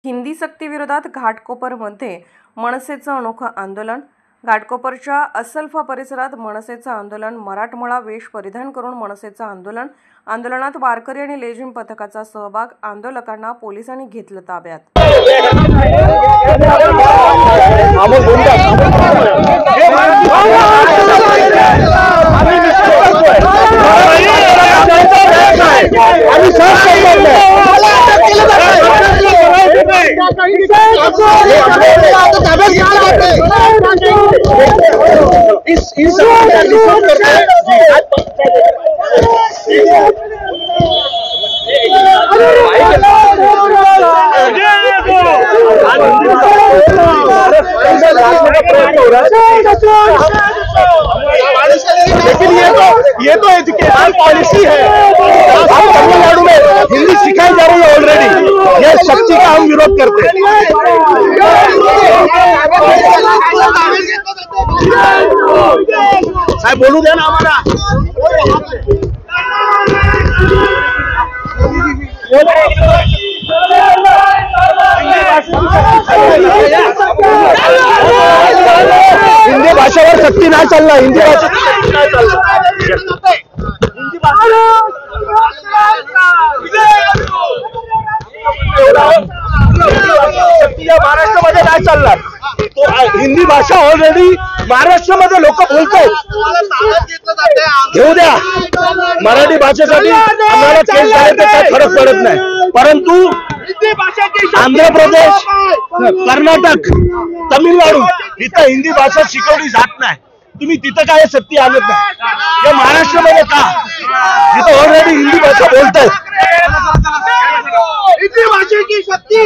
हिंदी सक्तीविरोधात घाटकोपरमध्ये मनसेचं अनोखं आंदोलन। घाटकोपरच्या असलफा परिसरात मनसेचं आंदोलन। मराठमोळा वेश परिधान करून मनसेचं आंदोलन। आंदोलनात वारकरी आणि लेझिम पथकाचा सहभाग। आंदोलकांना पोलिसांनी घेतलं ताब्यात। लेकिन ये तो एजुकेशन पॉलिसी है। हम तमिलनाडु में हिंदी सिखाई जा रही है ऑलरेडी। ये शक्ति का हम विरोध करते हैं। साहब बोलू देना हमारा। हिंदी भाषावर सक्ती नाही चालणार। हिंदी भाषा महाराष्ट्रामध्ये नाही चालणार। तो हिंदी भाषा ऑलरेडी महाराष्ट्रामध्ये लोक बोलतात। घेऊ द्या, मराठी भाषेसाठी आम्हाला केस झाले तर काही फरक पडत नाही, परंतु आंध्र प्रदेश, कर्नाटक, तमिळनाडू इथं हिंदी भाषा शिकवली जात नाही। तुम्ही तिथं काय सक्ती आणत नाही। या महाराष्ट्रामध्ये का तिथं ऑलरेडी हिंदी भाषा बोलतात। हिंदी भाषेची सक्ती